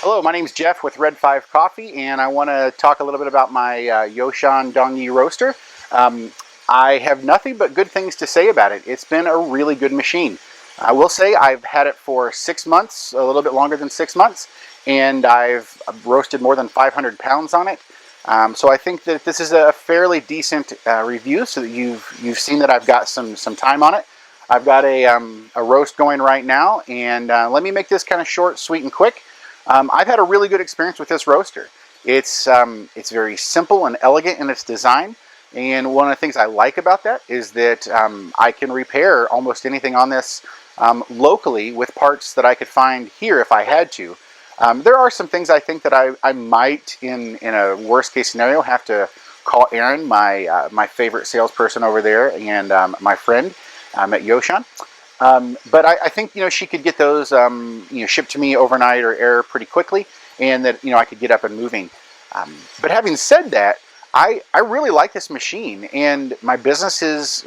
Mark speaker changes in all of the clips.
Speaker 1: Hello, my name is Jeff with Red 5 Coffee, and I want to talk a little bit about my Yoshan Dongyi roaster. I have nothing but good things to say about it. It's been a really good machine. I will say I've had it for 6 months, a little bit longer than 6 months, and I've roasted more than 500 pounds on it. So I think that this is a fairly decent review, so that you've seen that I've got some time on it. I've got a roast going right now, and let me make this kind of short, sweet, and quick. I've had a really good experience with this roaster. It's very simple and elegant in its design, and one of the things I like about that is that I can repair almost anything on this locally with parts that I could find here if I had to. There are some things I think that I might, in a worst case scenario, have to call Erin, my favorite salesperson over there, and my friend at Yoshan. But I think she could get those shipped to me overnight or air pretty quickly, and that I could get up and moving. But having said that, I really like this machine, and my business has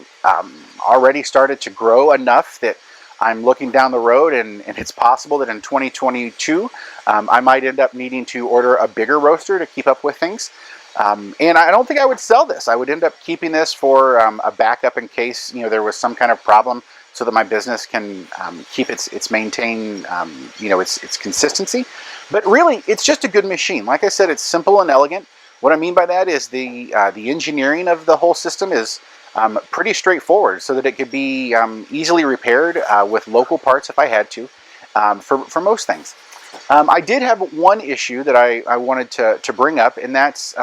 Speaker 1: already started to grow enough that I'm looking down the road, and it's possible that in 2022 I might end up needing to order a bigger roaster to keep up with things. And I don't think I would sell this. I would end up keeping this for a backup in case there was some kind of problem, so that my business can keep its maintain its consistency. But really, it's just a good machine. Like I said, it's simple and elegant. What I mean by that is the engineering of the whole system is pretty straightforward, so that it could be easily repaired with local parts if I had to, for most things. I did have one issue that I wanted to bring up, and that's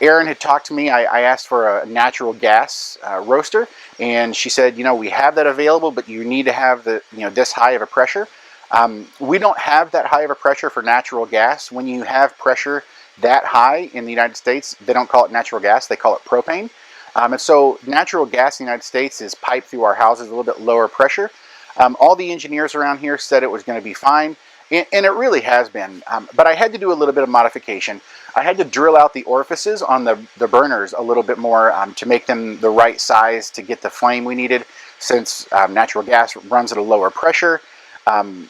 Speaker 1: Erin had talked to me. I asked for a natural gas roaster, and she said, we have that available, but you need to have this high of a pressure. We don't have that high of a pressure for natural gas. When you have pressure that high in the United States, they don't call it natural gas, they call it propane. And so natural gas in the United States is piped through our houses a little bit lower pressure. All the engineers around here said it was going to be fine, and it really has been. But I had to do a little bit of modification. I had to drill out the orifices on the burners a little bit more to make them the right size to get the flame we needed. Since natural gas runs at a lower pressure, you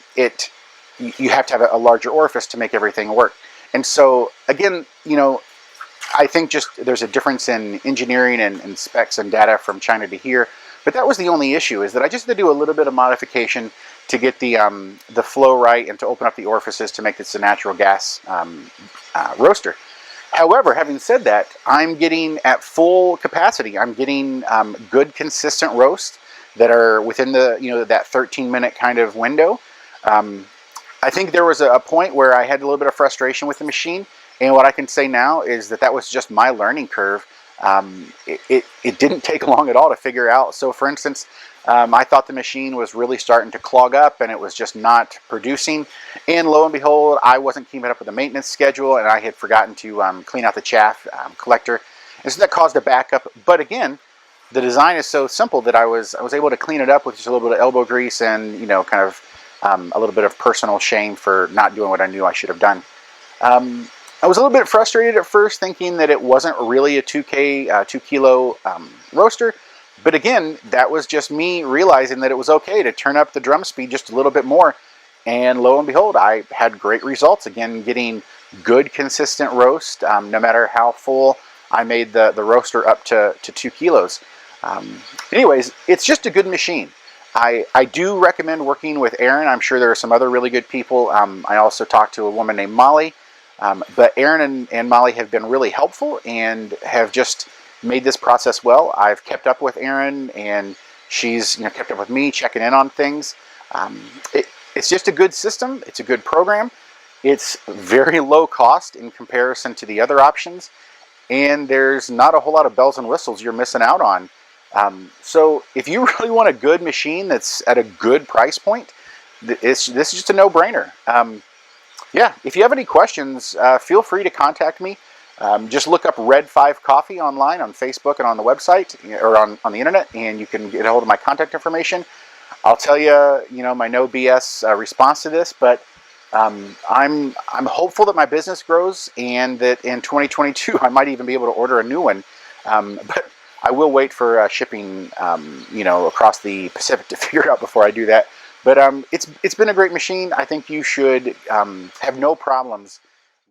Speaker 1: have to have a larger orifice to make everything work. And so again, I think just there's a difference in engineering and specs and data from China to here. But that was the only issue, is that I just had to do a little bit of modification to get the flow right and to open up the orifices to make this a natural gas roaster. However, having said that, I'm getting at full capacity. I'm getting good, consistent roasts that are within that 13-minute kind of window. I think there was a point where I had a little bit of frustration with the machine, and what I can say now is that was just my learning curve. It didn't take long at all to figure out. So for instance, I thought the machine was really starting to clog up and it was just not producing. And lo and behold, I wasn't keeping up with the maintenance schedule, and I had forgotten to clean out the chaff collector. And so that caused a backup. But again, the design is so simple that I was able to clean it up with just a little bit of elbow grease and kind of a little bit of personal shame for not doing what I knew I should have done. I was a little bit frustrated at first, thinking that it wasn't really a 2 kilo roaster. But again, that was just me realizing that it was okay to turn up the drum speed just a little bit more. And lo and behold, I had great results. Again, getting good, consistent roast, no matter how full I made the roaster up to 2 kilos. Anyways, it's just a good machine. I do recommend working with Erin. I'm sure there are some other really good people. I also talked to a woman named Molly. But Erin and Molly have been really helpful and have just made this process well. I've kept up with Erin, and she's kept up with me, checking in on things. It's just a good system. It's a good program. It's very low cost in comparison to the other options, and there's not a whole lot of bells and whistles you're missing out on. So if you really want a good machine that's at a good price point, this is just a no-brainer. Yeah, if you have any questions, feel free to contact me. Just look up Red 5 Coffee online on Facebook and on the website, or on the internet, and you can get a hold of my contact information. I'll tell you, my no BS response to this, but I'm hopeful that my business grows, and that in 2022 I might even be able to order a new one. But I will wait for shipping, across the Pacific to figure it out before I do that. But it's been a great machine. I think you should have no problems